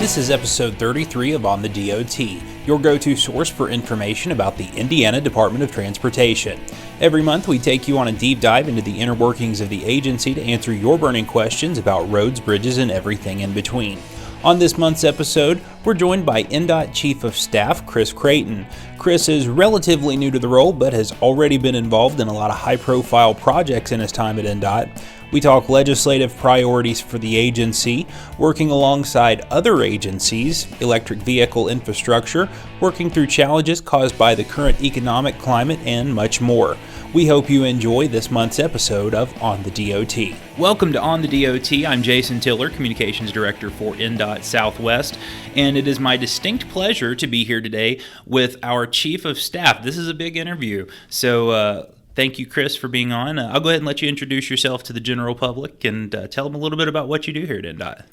This is episode 33 of On the DOT, your go-to source for information about the Indiana Department of Transportation. Every month we take you on a deep dive into the inner workings of the agency to answer your burning questions about roads, bridges, and everything in between. On this month's episode, we're joined by INDOT Chief of Staff Chris Creighton. Chris is relatively new to the role, but has already been involved in a lot of high-profile projects in his time at INDOT. We talk legislative priorities for the agency, working alongside other agencies, electric vehicle infrastructure, working through challenges caused by the current economic climate, and much more. We hope you enjoy this month's episode of On the DOT. Welcome to On the DOT. I'm Jason Tiller, Communications Director for INDOT Southwest, and it is my distinct pleasure to be here today with our Chief of Staff. This is a big interview, so thank you, Chris, for being on. I'll go ahead and let you introduce yourself to the general public and tell them a little bit about what you do here at INDOT.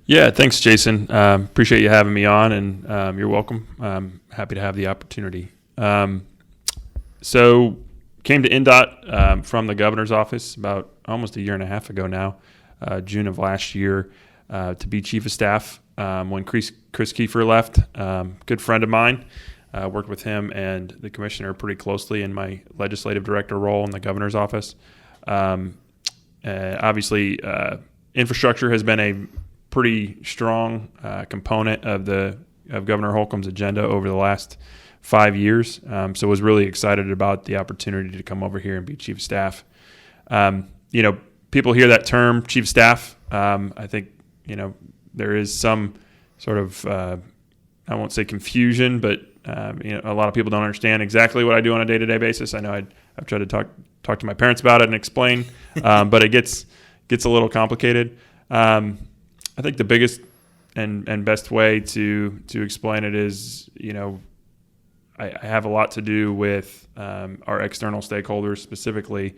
Yeah, thanks, Jason. Appreciate you having me on, and you're welcome. I'm happy to have the opportunity. So came to INDOT from the governor's office about almost a year and a half ago now, June of last year, to be chief of staff when Chris Kiefer left. Good friend of mine. Worked with him and the commissioner pretty closely in my legislative director role in the governor's office. Obviously, infrastructure has been a pretty strong component of Governor Holcomb's agenda over the last 5 years. So was really excited about the opportunity to come over here and be chief of staff. People hear that term, chief of staff. I think, there is some sort of, I won't say confusion, but a lot of people don't understand exactly what I do on a day-to-day basis. I know I've tried to talk to my parents about it and explain, but it gets a little complicated. I think the biggest and best way to explain it is, I have a lot to do with our external stakeholders, specifically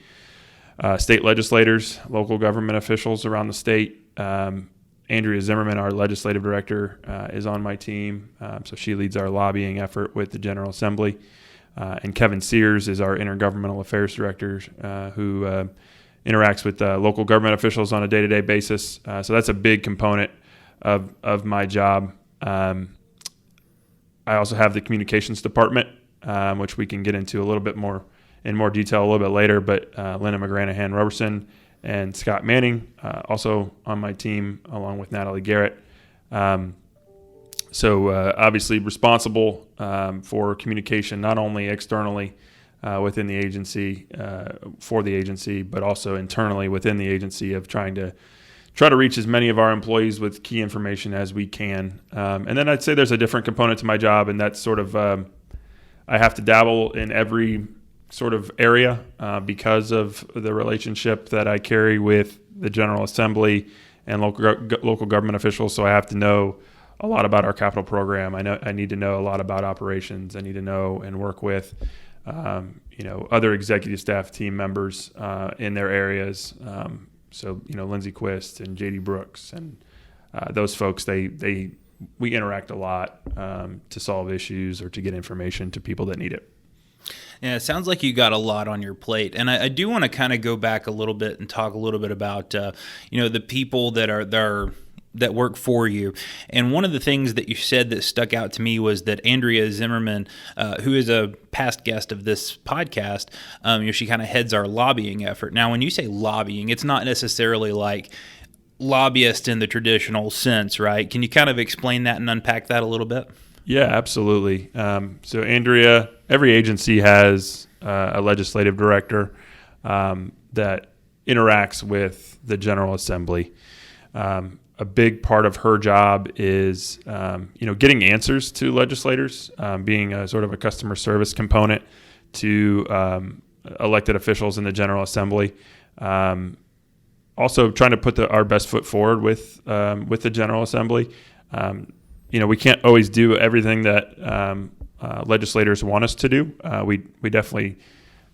state legislators, local government officials around the state. Andrea Zimmerman, our legislative director, is on my team, so she leads our lobbying effort with the General Assembly. And Kevin Sears is our intergovernmental affairs director, who interacts with local government officials on a day-to-day basis. So that's a big component of my job. I also have the communications department, which we can get into a little bit more in more detail a little bit later. But Linda McGranahan-Roberson and Scott Manning, also on my team, along with Natalie Garrett. So obviously responsible for communication, not only externally within the agency, for the agency, but also internally within the agency of try to reach as many of our employees with key information as we can. And then I'd say there's a different component to my job, and that's sort of I have to dabble in every sort of area because of the relationship that I carry with the General Assembly and local government officials. So I have to know a lot about our capital program. I need to know a lot about operations. I need to know and work with other executive staff team members in their areas. So Lindsay Quist and JD Brooks and those folks, we interact a lot to solve issues or to get information to people that need it. Yeah, it sounds like you got a lot on your plate, and I do want to kind of go back a little bit and talk a little bit about the people that work for you. And one of the things that you said that stuck out to me was that Andrea Zimmerman, who is a past guest of this podcast, she kind of heads our lobbying effort. Now, when you say lobbying, it's not necessarily like lobbyist in the traditional sense, right? Can you kind of explain that and unpack that a little bit? Yeah, absolutely. So Andrea, every agency has a legislative director that interacts with the General Assembly. A big part of her job is, getting answers to legislators, being a sort of a customer service component to elected officials in the General Assembly. Also trying to put our best foot forward with the General Assembly. We can't always do everything that legislators want us to do. We definitely,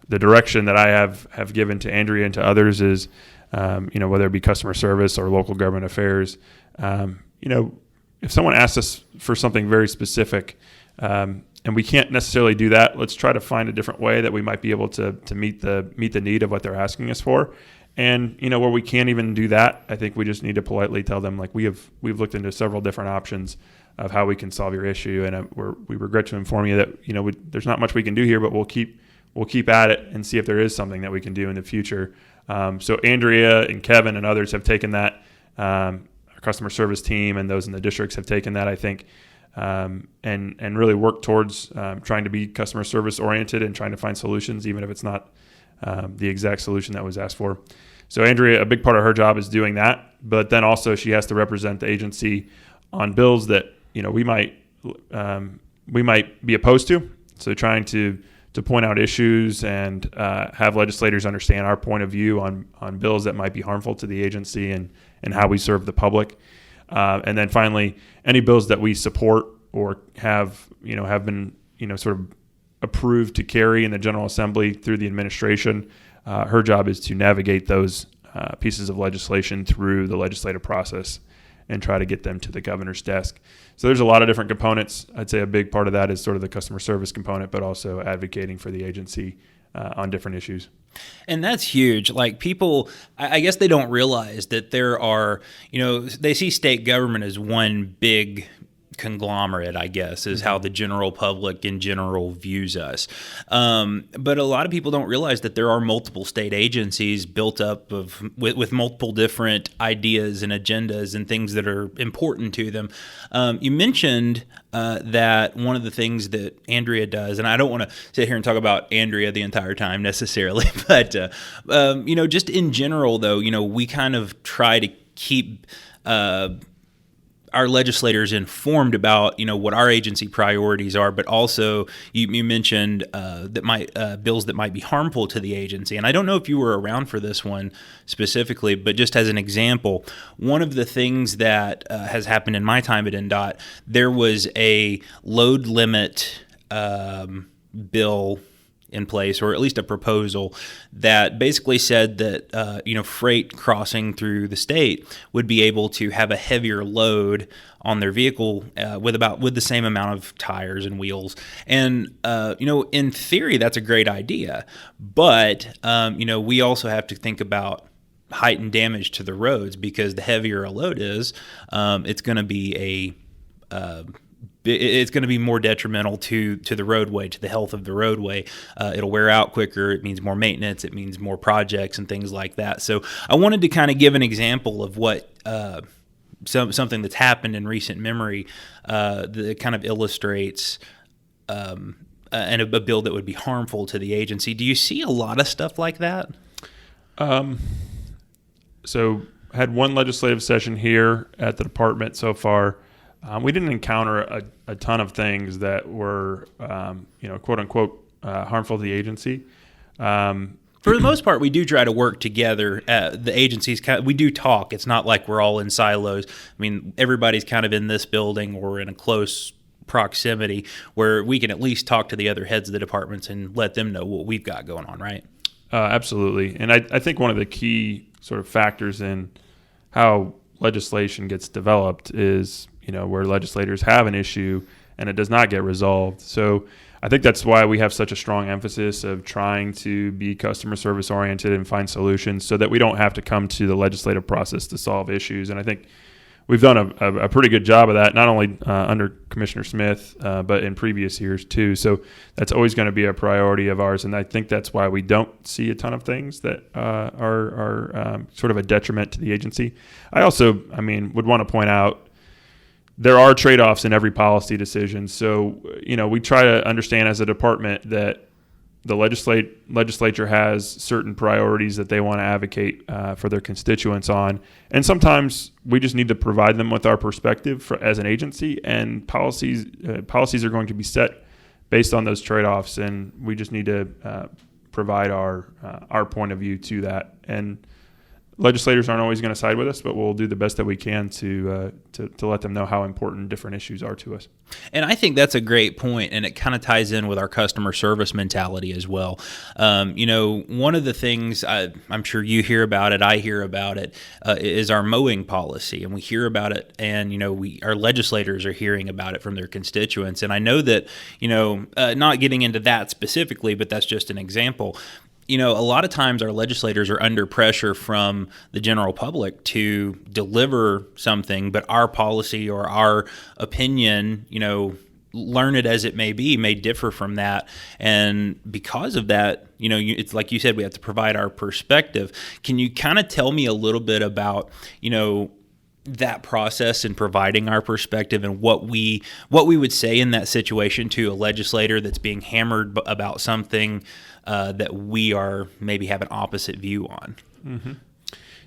the direction that I have given to Andrea and to others is, whether it be customer service or local government affairs, if someone asks us for something very specific, and we can't necessarily do that, let's try to find a different way that we might be able to meet the need of what they're asking us for. And where we can't even do that, I think we just need to politely tell them, like, we've looked into several different options of how we can solve your issue, and we regret to inform you that there's not much we can do here, but we'll keep at it and see if there is something that we can do in the future. So Andrea and Kevin and others have taken that. Our customer service team and those in the districts have taken that, I think, and really worked towards trying to be customer service oriented and trying to find solutions, even if it's not the exact solution that was asked for. So Andrea, a big part of her job is doing that, but then also she has to represent the agency on bills that we might be opposed to. So trying to point out issues and have legislators understand our point of view on bills that might be harmful to the agency and how we serve the public. And then finally, any bills that we support or have been sort of approved to carry in the General Assembly through the administration. Her job is to navigate those pieces of legislation through the legislative process and try to get them to the governor's desk. So there's a lot of different components. I'd say a big part of that is sort of the customer service component, but also advocating for the agency on different issues. And that's huge. Like, people, I guess they don't realize that there are, they see state government as one big conglomerate, I guess, is how the general public in general views us. But a lot of people don't realize that there are multiple state agencies built up with multiple different ideas and agendas and things that are important to them. You mentioned that one of the things that Andrea does, and I don't want to sit here and talk about Andrea the entire time necessarily, but just in general, though, we kind of try to keep our legislators informed about what our agency priorities are, but also you mentioned bills that might be harmful to the agency. And I don't know if you were around for this one specifically, but just as an example, one of the things that has happened in my time at INDOT, there was a load limit bill in place, or at least a proposal that basically said that freight crossing through the state would be able to have a heavier load on their vehicle with the same amount of tires and wheels. And in theory, that's a great idea, but we also have to think about height and damage to the roads, because the heavier a load is, it's going to be it's going to be more detrimental to the roadway, to the health of the roadway. It'll wear out quicker. It means more maintenance. It means more projects and things like that. So I wanted to kind of give an example of what something that's happened in recent memory that kind of illustrates and a bill that would be harmful to the agency. Do you see a lot of stuff like that? So I had one legislative session here at the department so far. We didn't encounter a ton of things that were, quote unquote, harmful to the agency. For the most part, we do try to work together. The agencies, we do talk. It's not like we're all in silos. I mean, everybody's kind of in this building or in a close proximity where we can at least talk to the other heads of the departments and let them know what we've got going on, right? Absolutely. And I think one of the key sort of factors in how legislation gets developed is where legislators have an issue and it does not get resolved. So I think that's why we have such a strong emphasis of trying to be customer service oriented and find solutions so that we don't have to come to the legislative process to solve issues. And I think we've done a pretty good job of that, not only under Commissioner Smith, but in previous years too. So that's always going to be a priority of ours. And I think that's why we don't see a ton of things that are sort of a detriment to the agency. I also, would want to point out, there are trade-offs in every policy decision. So, we try to understand as a department that the legislature has certain priorities that they want to advocate for their constituents on. And sometimes we just need to provide them with our perspective as an agency, and policies are going to be set based on those trade-offs. And we just need to provide our point of view to that. And legislators aren't always going to side with us, but we'll do the best that we can to let them know how important different issues are to us. And I think that's a great point, and it kind of ties in with our customer service mentality as well. One of the things I'm sure you hear about it, I hear about it, is our mowing policy, and we hear about it, and our legislators are hearing about it from their constituents. And I know that not getting into that specifically, but that's just an example. a lot of times our legislators are under pressure from the general public to deliver something, but our policy or our opinion, learn it as it may differ from that. And because of that, it's like you said, we have to provide our perspective. Can you kind of tell me a little bit about, that process in providing our perspective and what we would say in that situation to a legislator that's being hammered about something that we are maybe have an opposite view on? Mm-hmm.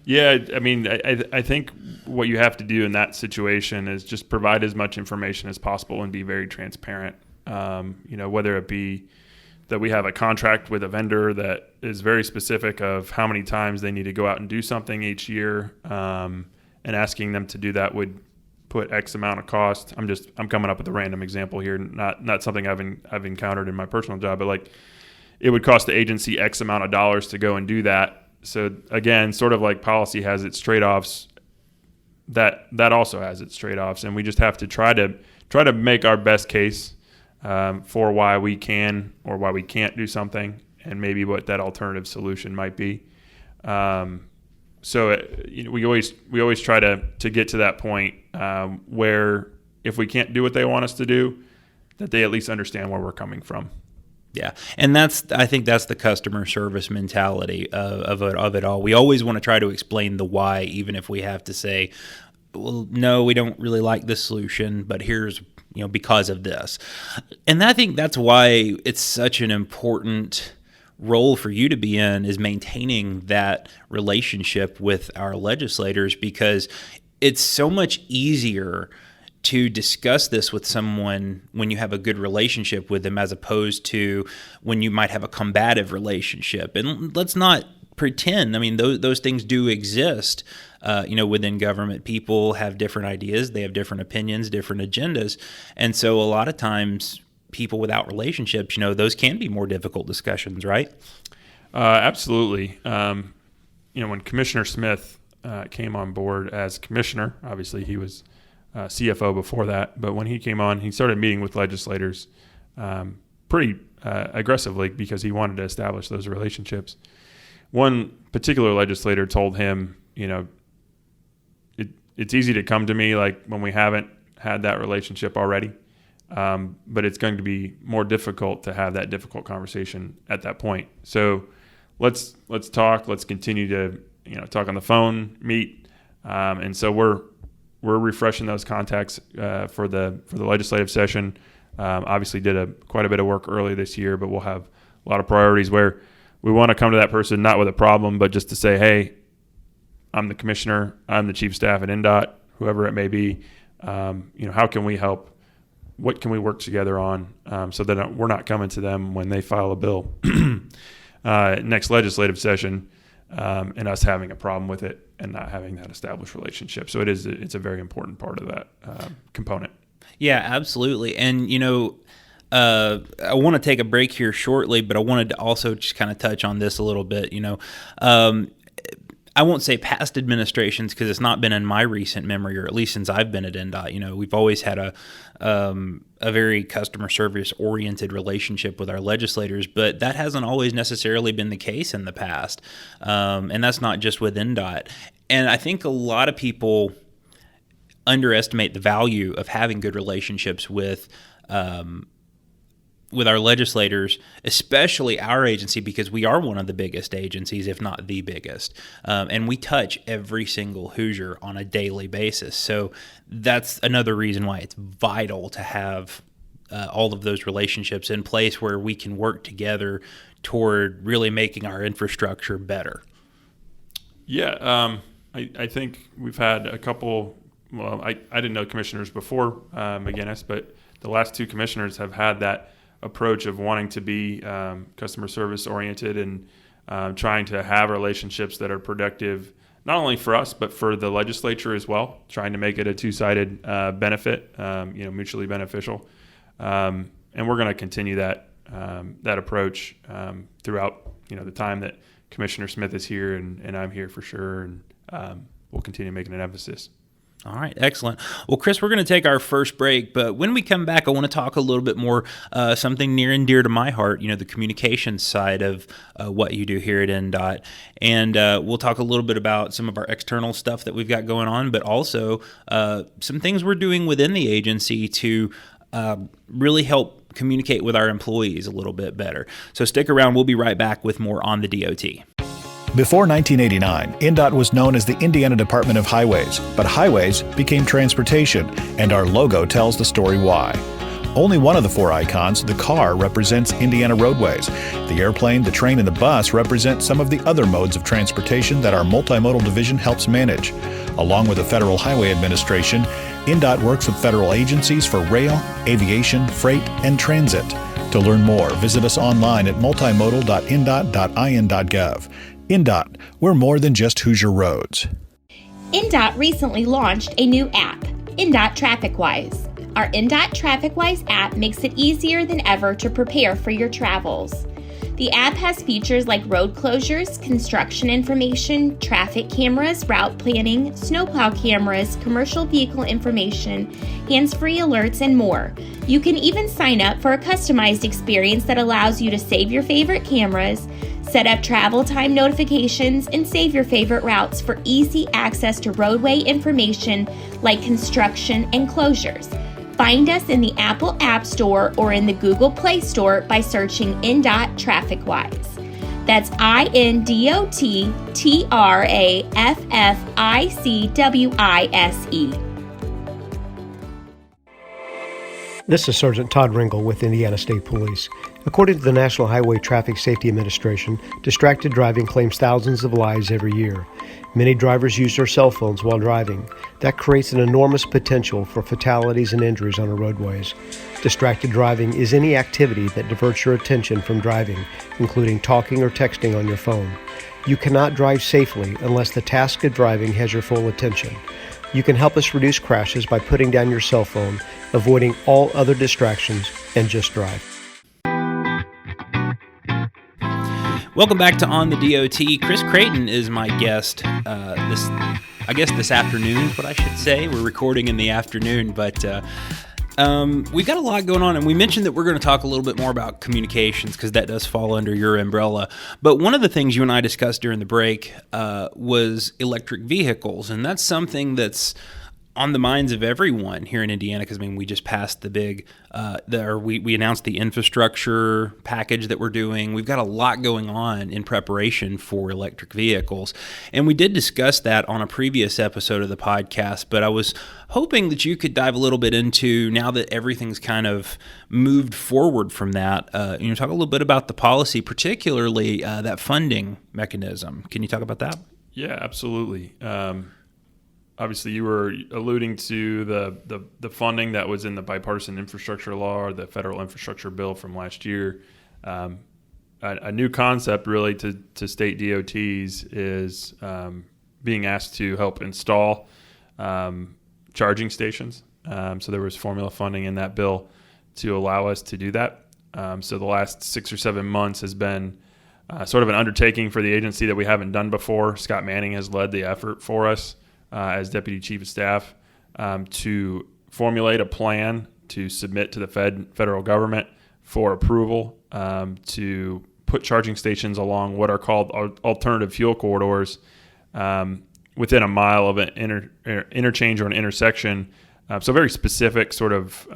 Yeah, I mean, I think what you have to do in that situation is just provide as much information as possible and be very transparent. Whether it be that we have a contract with a vendor that is very specific of how many times they need to go out and do something each year, and asking them to do that would put X amount of cost. I'm coming up with a random example here, not something I've encountered in my personal job, but like it would cost the agency X amount of dollars to go and do that. So again, sort of like policy has its trade-offs, that also has its trade-offs, and we just have to try to make our best case for why we can or why we can't do something, and maybe what that alternative solution might be. So we always try to get to that point where if we can't do what they want us to do, that they at least understand where we're coming from. Yeah, and I think that's the customer service mentality of it all. We always want to try to explain the why, even if we have to say, well, no, we don't really like this solution, but here's, because of this. And I think that's why it's such an important role for you to be in, is maintaining that relationship with our legislators, because it's so much easier to discuss this with someone when you have a good relationship with them, as opposed to when you might have a combative relationship. And let's not pretend, those things do exist, within government. People have different ideas, they have different opinions, different agendas. And so a lot of times people without relationships, those can be more difficult discussions, right? Absolutely. When Commissioner Smith came on board as commissioner, obviously he was CFO before that, but when he came on, he started meeting with legislators pretty aggressively because he wanted to establish those relationships. One particular legislator told him, it's easy to come to me like when we haven't had that relationship already, but it's going to be more difficult to have that difficult conversation at that point. So let's talk. Let's continue to talk on the phone, meet, and so we're refreshing those contacts for the legislative session. Obviously did quite a bit of work early this year, but we'll have a lot of priorities where we want to come to that person not with a problem, but just to say, hey, I'm the commissioner, I'm the chief of staff at INDOT, whoever it may be. How can we help? What can we work together on so that we're not coming to them when they file a bill next legislative session and us having a problem with it and not having that established relationship. So it's a very important part of that component. Yeah, absolutely. And, I want to take a break here shortly, but I wanted to also just kind of touch on this a little bit. I won't say past administrations because it's not been in my recent memory, or at least since I've been at INDOT. We've always had a very customer service oriented relationship with our legislators, but that hasn't always necessarily been the case in the past. And that's not just with INDOT. And I think a lot of people underestimate the value of having good relationships with our legislators, especially our agency, because we are one of the biggest agencies, if not the biggest. And we touch every single Hoosier on a daily basis. So that's another reason why it's vital to have all of those relationships in place where we can work together toward really making our infrastructure better. Yeah, I think we've had a couple. Well, I didn't know commissioners before McGinnis, but the last two commissioners have had that approach of wanting to be customer service oriented and trying to have relationships that are productive, not only for us, but for the legislature as well, trying to make it a two-sided benefit, mutually beneficial. And we're going to continue that approach throughout, the time that Commissioner Smith is here and I'm here for sure. And we'll continue making an emphasis. All right, excellent. Well, Chris, we're going to take our first break, but when we come back, I want to talk a little bit more, something near and dear to my heart, the communications side of what you do here at INDOT. And we'll talk a little bit about some of our external stuff that we've got going on, but also some things we're doing within the agency to really help communicate with our employees a little bit better. So stick around. We'll be right back with more on the DOT. Before 1989, INDOT was known as the Indiana Department of Highways, but highways became transportation, and our logo tells the story why. Only one of the four icons, the car, represents Indiana roadways. The airplane, the train, and the bus represent some of the other modes of transportation that our multimodal division helps manage. Along with the Federal Highway Administration, INDOT works with federal agencies for rail, aviation, freight, and transit. To learn more, visit us online at multimodal.indot.in.gov. INDOT, we're more than just Hoosier Roads. INDOT recently launched a new app, INDOT TrafficWise. Our INDOT TrafficWise app makes it easier than ever to prepare for your travels. The app has features like road closures, construction information, traffic cameras, route planning, snowplow cameras, commercial vehicle information, hands-free alerts, and more. You can even sign up for a customized experience that allows you to save your favorite cameras, set up travel time notifications, and save your favorite routes for easy access to roadway information like construction and closures. Find us in the Apple App Store or in the Google Play Store by searching INDOT TrafficWise. That's INDOT fatalities and injuries on our roadways. Distracted driving is any activity that diverts your attention from driving, including talking or texting on your phone. You cannot drive safely unless the task of driving has your full attention. You can help us reduce crashes by putting down your cell phone, avoiding all other distractions, and just drive. Welcome back to On the DOT. Chris Creighton is my guest this afternoon is what I should say. We're recording in the afternoon, but we've got a lot going on, and we mentioned that we're going to talk a little bit more about communications because that does fall under your umbrella. But one of the things you and I discussed during the break was electric vehicles, and that's something that's on the minds of everyone here in Indiana because, we just passed the big, we announced the infrastructure package that we're doing. We've got a lot going on in preparation for electric vehicles, and we did discuss that on a previous episode of the podcast, but I was hoping that you could dive a little bit into, now that everything's kind of moved forward from that, talk a little bit about the policy, particularly that funding mechanism. Can you talk about that? Yeah, absolutely. Obviously, you were alluding to the funding that was in the bipartisan infrastructure law or the federal infrastructure bill from last year. A new concept really to state DOTs is being asked to help install charging stations. So there was formula funding in that bill to allow us to do that. So the last 6 or 7 months has been sort of an undertaking for the agency that we haven't done before. Scott Manning has led the effort for us as Deputy Chief of Staff to formulate a plan to submit to the federal government for approval to put charging stations along what are called alternative fuel corridors within a mile of an interchange or an intersection. So a very specific sort of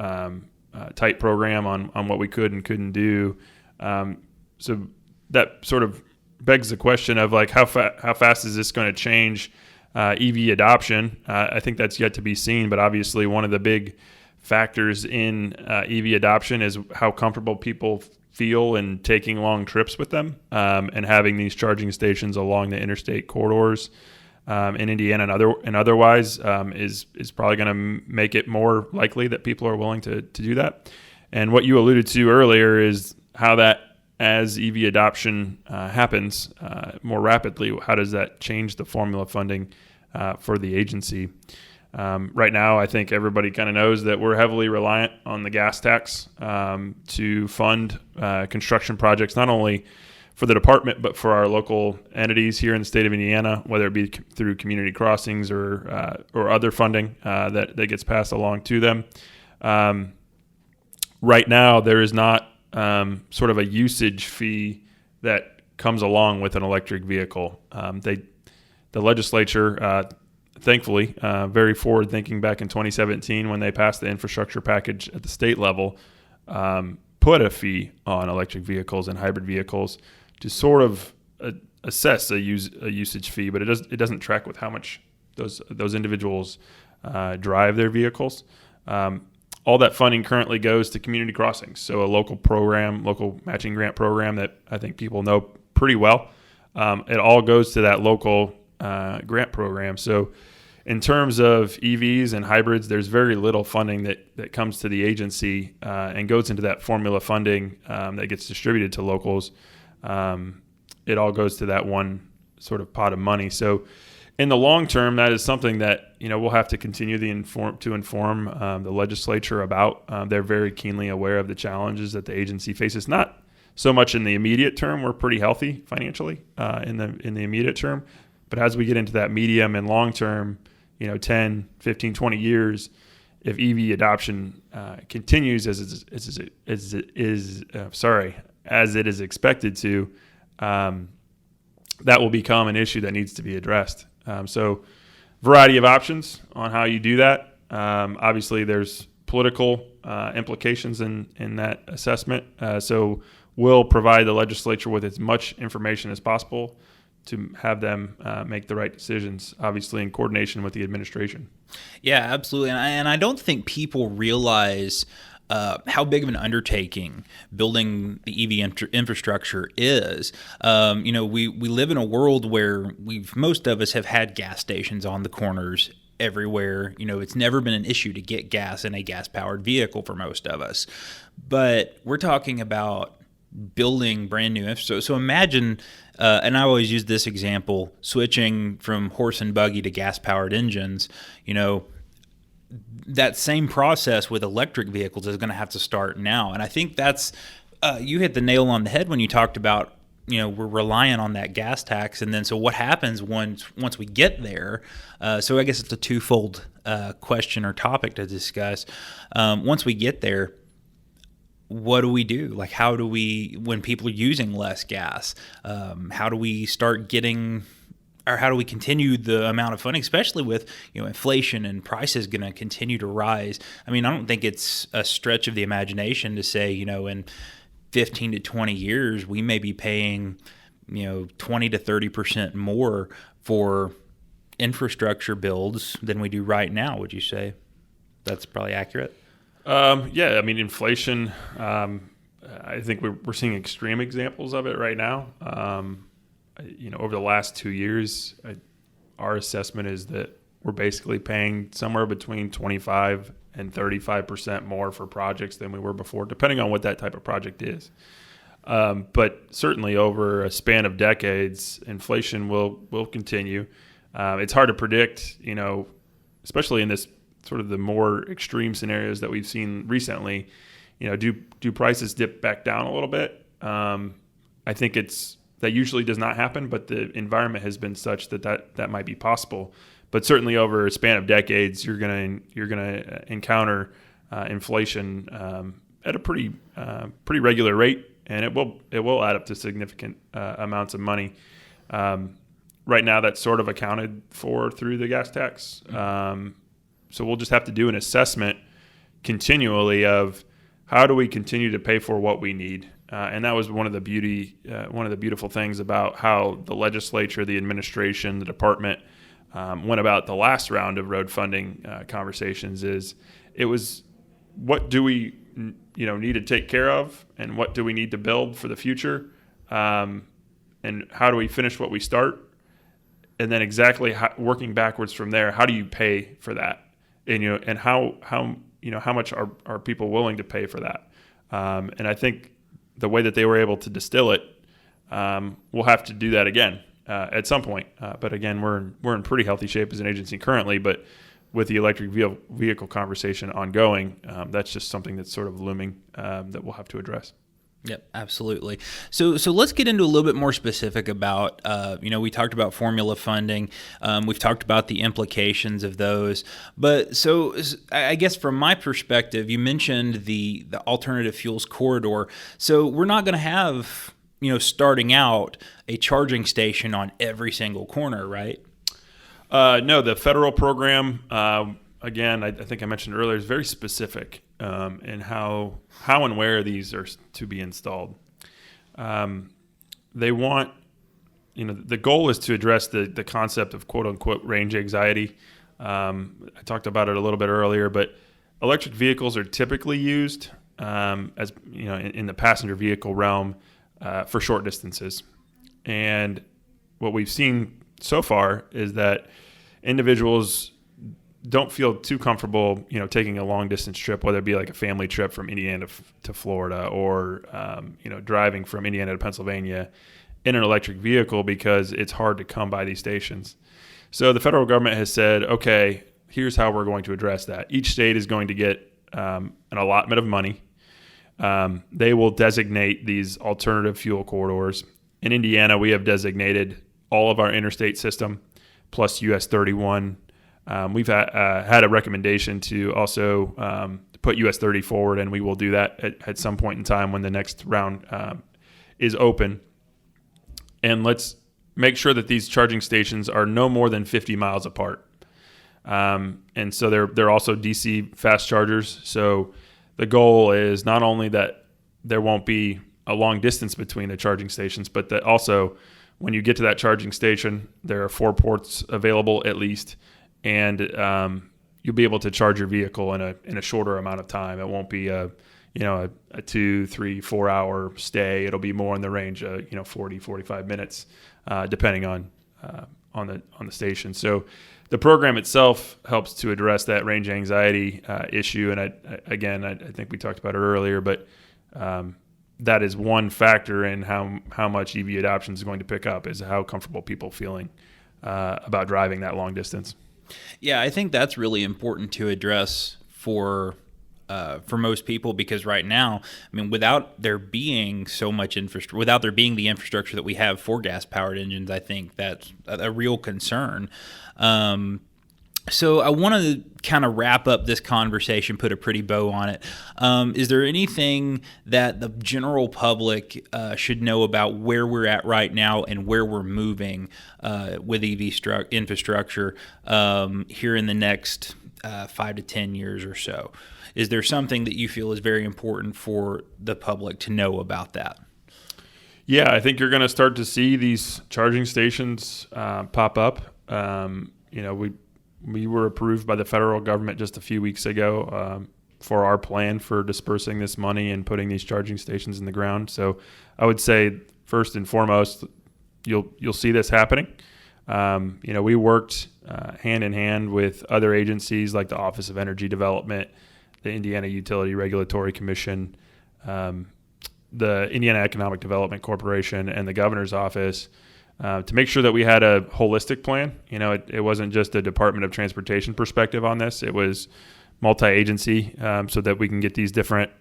tight program on what we could and couldn't do. So that sort of begs the question of like how fast is this going to change EV adoption? I think that's yet to be seen, but obviously one of the big factors in EV adoption is how comfortable people feel in taking long trips with them, and having these charging stations along the interstate corridors in Indiana and otherwise is probably going to make it more likely that people are willing to do that. And what you alluded to earlier is how that, as EV adoption happens more rapidly, how does that change the formula funding for the agency? Right now, I think everybody kind of knows that we're heavily reliant on the gas tax to fund construction projects, not only for the department, but for our local entities here in the state of Indiana, whether it be through community crossings or other funding that gets passed along to them. Right now, there is not sort of a usage fee that comes along with an electric vehicle. The legislature, thankfully, very forward-thinking back in 2017 when they passed the infrastructure package at the state level, put a fee on electric vehicles and hybrid vehicles to sort of assess a usage fee, but it doesn't track with how much those individuals drive their vehicles. All that funding currently goes to community crossings, so a local matching grant program that I think people know pretty well. It all goes to that local grant program. So in terms of EVs and hybrids, there's very little funding that comes to the agency and goes into that formula funding that gets distributed to locals. It all goes to that one sort of pot of money. So in the long term, that is something that we'll have to continue to inform the legislature about. They're very keenly aware of the challenges that the agency faces. Not so much in the immediate term; we're pretty healthy financially in the immediate term. But as we get into that medium and long term, 10, 15, 20 years, if EV adoption continues as it is expected to, that will become an issue that needs to be addressed. So variety of options on how you do that. Obviously, there's political implications in that assessment. So we'll provide the legislature with as much information as possible to have them make the right decisions, obviously in coordination with the administration. Yeah, absolutely. And I don't think people realize how big of an undertaking building the EV infrastructure is. We live in a world where most of us have had gas stations on the corners everywhere. It's never been an issue to get gas in a gas-powered vehicle for most of us. But we're talking about building brand new infrastructure. So imagine, and I always use this example, switching from horse and buggy to gas-powered engines. That same process with electric vehicles is going to have to start now. And I think that's, you hit the nail on the head when you talked about, we're relying on that gas tax. And then, so what happens once we get there? So I guess it's a twofold question or topic to discuss. Once we get there, what do we do? Like, how do we, when people are using less gas, how do we start getting, or how do we continue the amount of funding, especially with inflation and prices going to continue to rise? I mean, I don't think it's a stretch of the imagination to say, in 15 to 20 years, we may be paying 20 to 30% more for infrastructure builds than we do right now. Would you say that's probably accurate? Yeah, I mean, inflation, I think we're seeing extreme examples of it right now. Over the last 2 years, our assessment is that we're basically paying somewhere between 25 and 35% more for projects than we were before, depending on what that type of project is. But certainly over a span of decades, inflation will continue. It's hard to predict, especially in this sort of the more extreme scenarios that we've seen recently. Do prices dip back down a little bit? I think that usually does not happen, but the environment has been such that might be possible. But certainly over a span of decades, you're gonna encounter inflation at a pretty regular rate, and it will add up to significant amounts of money. Right now, that's sort of accounted for through the gas tax. So we'll just have to do an assessment continually of how do we continue to pay for what we need. And that was one of the beautiful things about how the legislature, the administration, the department went about the last round of road funding conversations. It was what do we need to take care of, and what do we need to build for the future, and how do we finish what we start, and then exactly working backwards from there. How do you pay for that, and how much are people willing to pay for that? And I think the way that they were able to distill it, we'll have to do that again at some point. But again, we're in pretty healthy shape as an agency currently. But with the electric vehicle conversation ongoing, that's just something that's sort of looming that we'll have to address. Yep, absolutely. So let's get into a little bit more specific about, we talked about formula funding. We've talked about the implications of those. But so I guess from my perspective, you mentioned the alternative fuels corridor. So we're not going to have, starting out a charging station on every single corner, right? No, the federal program, again, I think I mentioned earlier, is very specific in how and where these are to be installed. They want, the goal is to address the concept of quote unquote range anxiety. I talked about it a little bit earlier, but electric vehicles are typically used as in the passenger vehicle realm for short distances. And what we've seen so far is that individuals don't feel too comfortable, taking a long distance trip, whether it be like a family trip from Indiana to Florida or, driving from Indiana to Pennsylvania in an electric vehicle because it's hard to come by these stations. So the federal government has said, okay, here's how we're going to address that. Each state is going to get an allotment of money. They will designate these alternative fuel corridors. In Indiana, we have designated all of our interstate system plus US 31. We've had a recommendation to also put US 30 forward, and we will do that at some point in time when the next round is open. And let's make sure that these charging stations are no more than 50 miles apart. And so they're also DC fast chargers. So the goal is not only that there won't be a long distance between the charging stations, but that also when you get to that charging station, there are 4 ports available at least. And you'll be able to charge your vehicle in a shorter amount of time. It won't be a 2, 3, 4 hour stay. It'll be more in the range of 40, 45 minutes, depending on the station. So the program itself helps to address that range anxiety issue. And I think we talked about it earlier, but that is one factor in how much EV adoption is going to pick up, is how comfortable people feeling about driving that long distance. Yeah, I think that's really important to address for most people, because right now, without there being so much infrastructure, without there being the infrastructure that we have for gas-powered engines, I think that's a real concern. So I want to kind of wrap up this conversation, put a pretty bow on it. Is there anything that the general public should know about where we're at right now and where we're moving with EV infrastructure here in the next 5 to 10 years or so? Is there something that you feel is very important for the public to know about that? Yeah, I think you're going to start to see these charging stations pop up. We were approved by the federal government just a few weeks ago for our plan for dispersing this money and putting these charging stations in the ground. So I would say first and foremost, you'll see this happening. We worked hand in hand with other agencies like the Office of Energy Development, the Indiana Utility Regulatory Commission, the Indiana Economic Development Corporation, and the governor's office to make sure that we had a holistic plan. It wasn't just a Department of Transportation perspective on this. It was multi-agency so that we can get these different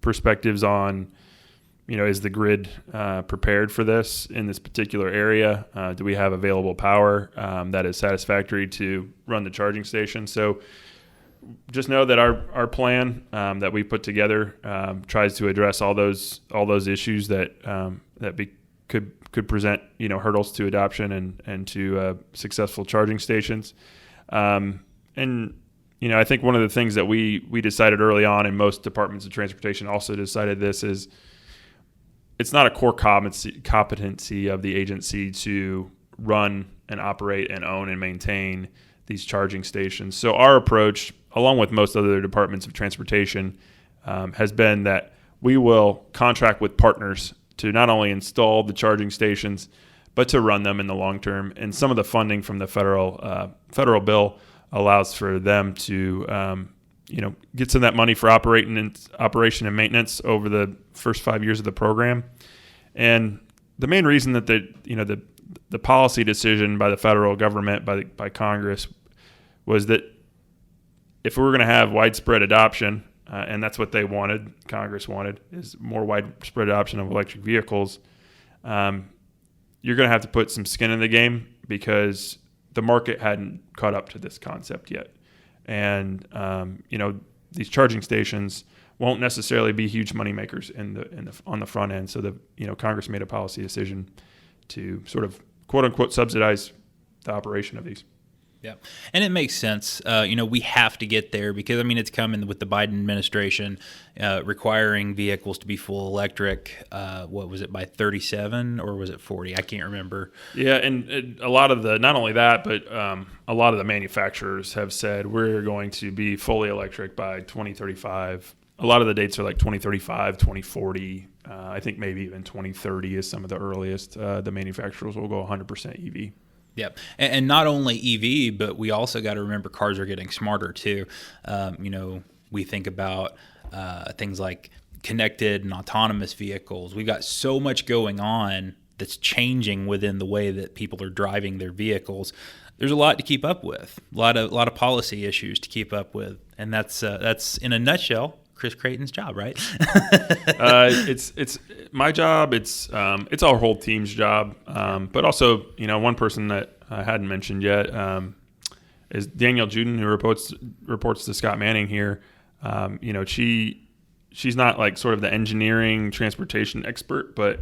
perspectives on, is the grid prepared for this in this particular area? Do we have available power that is satisfactory to run the charging station? So just know that our plan that we put together tries to address all those issues that could present hurdles to adoption and to successful charging stations. I think one of the things that we decided early on, and most departments of transportation also decided this, is it's not a core competency of the agency to run and operate and own and maintain these charging stations. So our approach, along with most other departments of transportation, has been that we will contract with partners to not only install the charging stations, but to run them in the long term. And some of the funding from the federal bill allows for them to, get some of that money for operation and maintenance over the first 5 years of the program. And the main reason that the policy decision by the federal government, by Congress, was that if we were going to have widespread adoption and that's what they wanted, Congress wanted, is more widespread adoption of electric vehicles, you're going to have to put some skin in the game because the market hadn't caught up to this concept yet. And, these charging stations won't necessarily be huge money makers on the front end. So Congress made a policy decision to sort of quote unquote subsidize the operation of these. Yeah. And it makes sense. We have to get there because, it's coming with the Biden administration requiring vehicles to be full electric. What was it, by 37 or was it 40? I can't remember. Yeah. And a lot of not only that, but a lot of the manufacturers have said we're going to be fully electric by 2035. A lot of the dates are like 2035, 2040. I think maybe even 2030 is some of the earliest. The manufacturers will go 100% EV. Yeah, and not only EV, but we also got to remember cars are getting smarter too. We think about things like connected and autonomous vehicles. We've got so much going on that's changing within the way that people are driving their vehicles. There's a lot to keep up with, a lot of policy issues to keep up with, and that's in a nutshell Chris Creighton's job, right? It's my job. It's our whole team's job. But also, one person that I hadn't mentioned yet is Danielle Juden, who reports to Scott Manning here. She's not like sort of the engineering transportation expert, but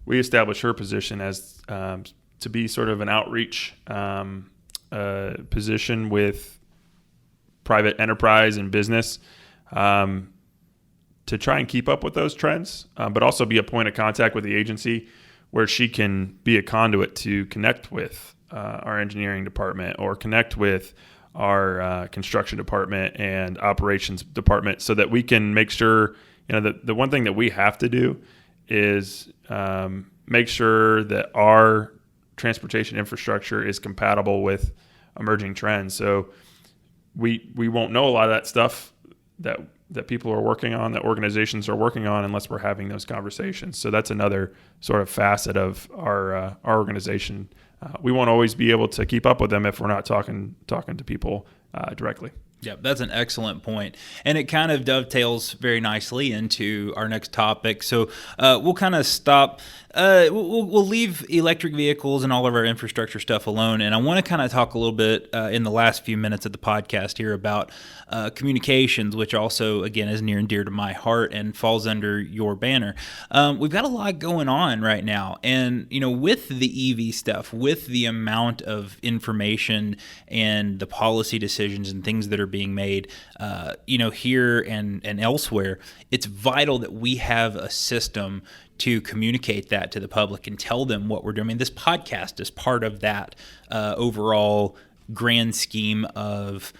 we established her position as to be sort of an outreach position with private enterprise and business. To try and keep up with those trends, but also be a point of contact with the agency where she can be a conduit to connect with our engineering department or connect with our construction department and operations department so that we can make sure, the one thing that we have to do is make sure that our transportation infrastructure is compatible with emerging trends. So we won't know a lot of that stuff that people are working on, that organizations are working on, unless we're having those conversations. So that's another sort of facet of our organization. We won't always be able to keep up with them if we're not talking to people directly. Yeah, that's an excellent point. And it kind of dovetails very nicely into our next topic. So we'll kind of stop. We'll leave electric vehicles and all of our infrastructure stuff alone. And I want to kind of talk a little bit in the last few minutes of the podcast here about communications, which also, again, is near and dear to my heart and falls under your banner. We've got a lot going on right now. And, with the EV stuff, with the amount of information and the policy decisions and things that are being made, here and elsewhere, it's vital that we have a system to communicate that to the public and tell them what we're doing. This podcast is part of that overall grand scheme of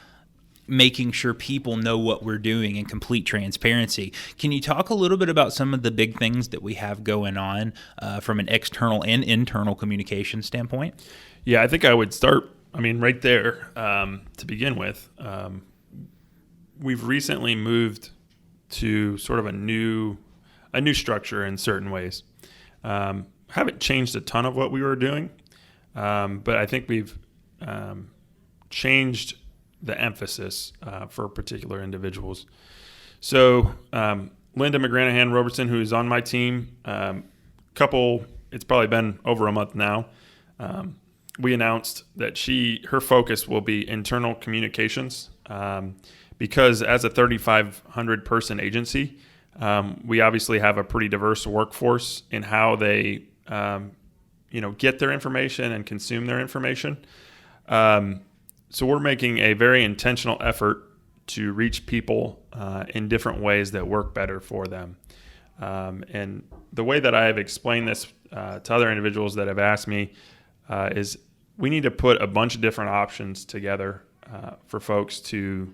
making sure people know what we're doing in complete transparency. Can you talk a little bit about some of the big things that we have going on from an external and internal communication standpoint? Yeah, I think I would start, right there to begin with. We've recently moved to sort of a new structure in certain ways. Haven't changed a ton of what we were doing, but I think we've changed the emphasis for particular individuals. So Linda McGranahan Robertson, who is on my team, it's probably been over a month now, we announced that her focus will be internal communications because as a 3,500 person agency, we obviously have a pretty diverse workforce in how they, get their information and consume their information. So we're making a very intentional effort to reach people in different ways that work better for them. And the way that I have explained this to other individuals that have asked me is we need to put a bunch of different options together for folks to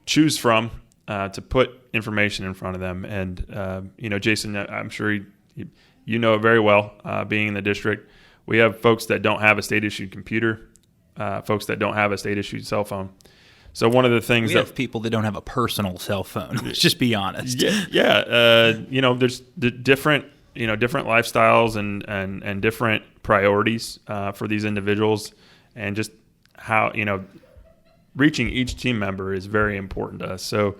choose from to put information in front of them. And, Jason, I'm sure you know it very well, being in the district. We have folks that don't have a state-issued computer, folks that don't have a state-issued cell phone. So one of the things we have people that don't have a personal cell phone. Let's just be honest. There's different lifestyles and different priorities for these individuals, and just how reaching each team member is very important to us. So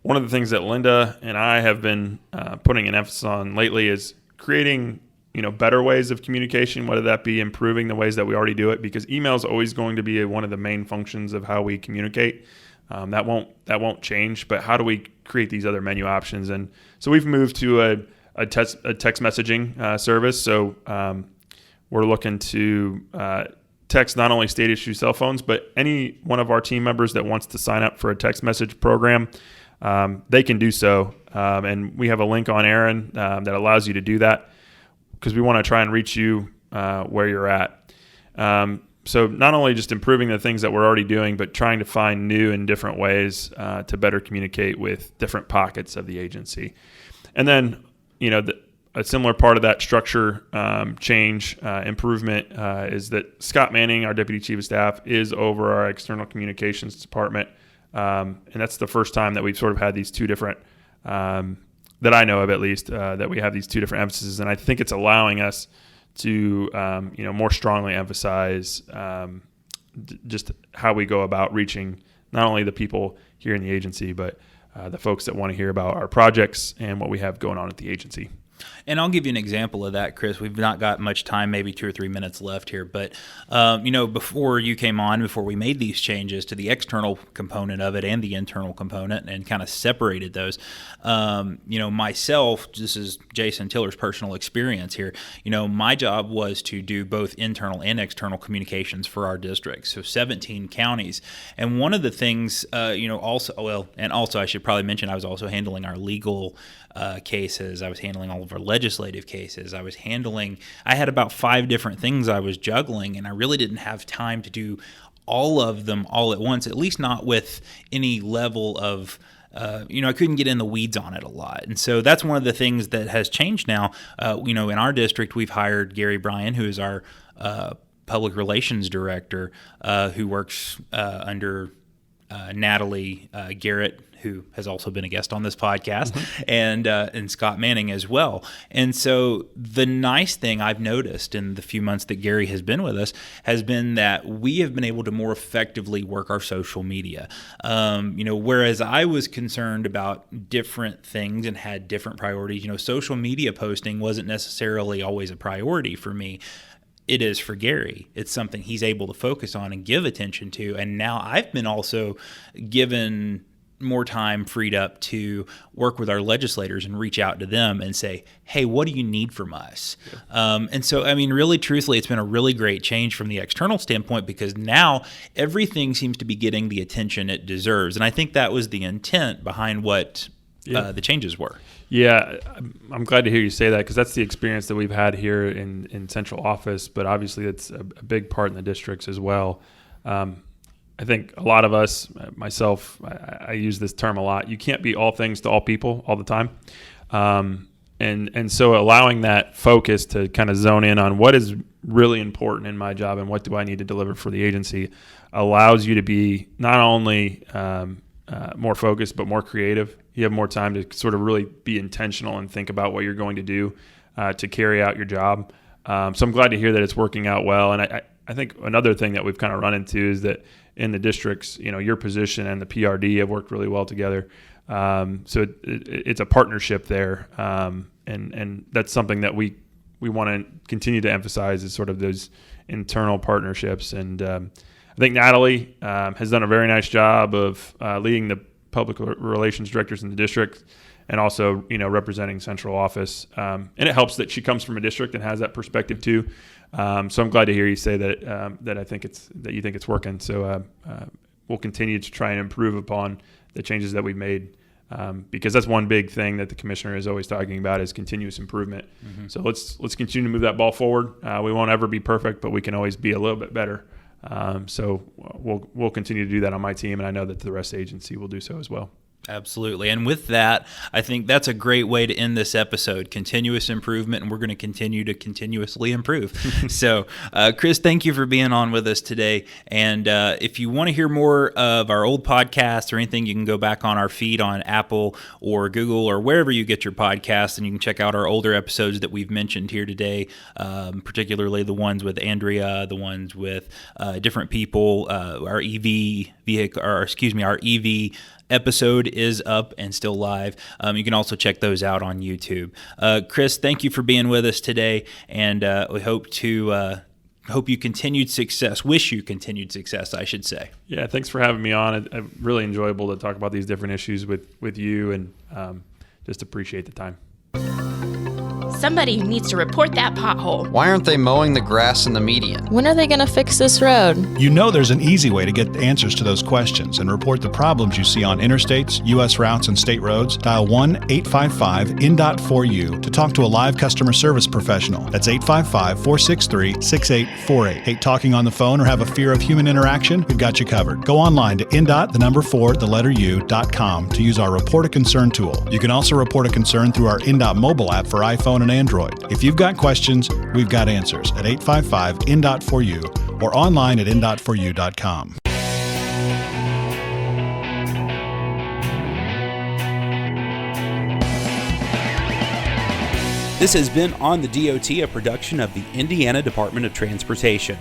one of the things that Linda and I have been putting an emphasis on lately is creating better ways of communication, whether that be improving the ways that we already do it, because email is always going to be one of the main functions of how we communicate. That won't change, but how do we create these other menu options? And so we've moved to a text messaging service. So we're looking to text not only state issue cell phones, but any one of our team members that wants to sign up for a text message program, they can do so. And we have a link on Aaron that allows you to do that, because we want to try and reach you where you're at. So not only just improving the things that we're already doing, but trying to find new and different ways to better communicate with different pockets of the agency. And then, a similar part of that structure change improvement is that Scott Manning, our Deputy Chief of Staff, is over our external communications department. And that's the first time that we've sort of had these two different that I know of, at least, that we have these two different emphases. And I think it's allowing us to, more strongly emphasize just how we go about reaching not only the people here in the agency, but the folks that want to hear about our projects and what we have going on at the agency. And I'll give you an example of that, Chris. We've not got much time, maybe 2 or 3 minutes left here. But, before you came on, before we made these changes to the external component of it and the internal component and kind of separated those, myself, this is Jason Tiller's personal experience here, my job was to do both internal and external communications for our district. So 17 counties. And one of the things, also I should probably mention, I was also handling our legal cases. I was handling all of our legislative cases. I had about 5 different things I was juggling, and I really didn't have time to do all of them all at once, at least not with any level of, I couldn't get in the weeds on it a lot. And so that's one of the things that has changed now. In our district, we've hired Gary Bryan, who is our public relations director, who works under Natalie Garrett, who has also been a guest on this podcast, and Scott Manning as well. And so the nice thing I've noticed in the few months that Gary has been with us has been that we have been able to more effectively work our social media. Whereas I was concerned about different things and had different priorities, social media posting wasn't necessarily always a priority for me. It is for Gary. It's something he's able to focus on and give attention to. And now I've been also given more time freed up to work with our legislators and reach out to them and say, hey, what do you need from us? Yeah. And so, really, truthfully, it's been a really great change from the external standpoint, because now everything seems to be getting the attention it deserves. And I think that was the intent behind what the changes were. Yeah, I'm glad to hear you say that, because that's the experience that we've had here in central office, but obviously it's a big part in the districts as well. I think a lot of us, myself, I use this term a lot. You can't be all things to all people all the time. And so allowing that focus to kind of zone in on what is really important in my job and what do I need to deliver for the agency allows you to be not only more focused, but more creative. You have more time to sort of really be intentional and think about what you're going to do to carry out your job. So I'm glad to hear that it's working out well. And I think another thing that we've kind of run into is that in the districts, your position and the PRD have worked really well together. So it's a partnership there. And that's something that we want to continue to emphasize, is sort of those internal partnerships. And I think Natalie has done a very nice job of leading the public relations directors in the district, and also, representing central office. And it helps that she comes from a district and has that perspective too. So I'm glad to hear you say that that you think it's working. So we'll continue to try and improve upon the changes that we've made, because that's one big thing that the commissioner is always talking about, is continuous improvement. Mm-hmm. So let's continue to move that ball forward. We won't ever be perfect, but we can always be a little bit better. So we'll continue to do that on my team, and I know that the rest of the agency will do so as well. Absolutely. And with that, I think that's a great way to end this episode. Continuous improvement, and we're going to continue to continuously improve. So, Chris, thank you for being on with us today. And if you want to hear more of our old podcasts or anything, you can go back on our feed on Apple or Google or wherever you get your podcasts, and you can check out our older episodes that we've mentioned here today, particularly the ones with Andrea, the ones with different people, our EV episode is up and still live. You can also check those out on YouTube. Chris, thank you for being with us today, and we hope you continued success. Wish you continued success, I should say. Yeah, thanks for having me on. It's really enjoyable to talk about these different issues with you, and just appreciate the time. Somebody needs to report that pothole. Why aren't they mowing the grass in the median? When are they going to fix this road? You know there's an easy way to get the answers to those questions and report the problems you see on interstates, U.S. routes, and state roads. Dial 1-855-INDOT-4U to talk to a live customer service professional. That's 855-463-6848. Hate talking on the phone or have a fear of human interaction? We've got you covered. Go online to INDOT4U.com to use our Report a Concern tool. You can also report a concern through our INDOT mobile app for iPhone and Android. If you've got questions, we've got answers at 855-INDOT4U or online at INDOT4U.com. This has been On the DOT, a production of the Indiana Department of Transportation.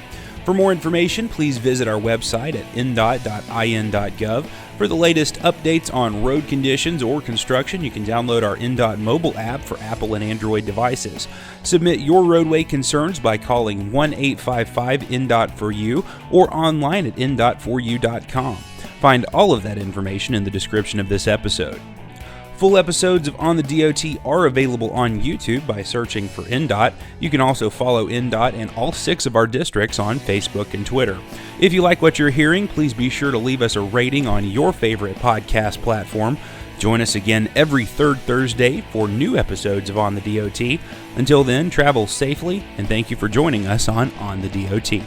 For more information, please visit our website at indot.in.gov. For the latest updates on road conditions or construction, you can download our INDOT mobile app for Apple and Android devices. Submit your roadway concerns by calling 1-855-INDOT-4U or online at indot4u.com. Find all of that information in the description of this episode. Full episodes of On the DOT are available on YouTube by searching for INDOT. You can also follow INDOT and all 6 of our districts on Facebook and Twitter. If you like what you're hearing, please be sure to leave us a rating on your favorite podcast platform. Join us again every third Thursday for new episodes of On the DOT. Until then, travel safely, and thank you for joining us on the DOT.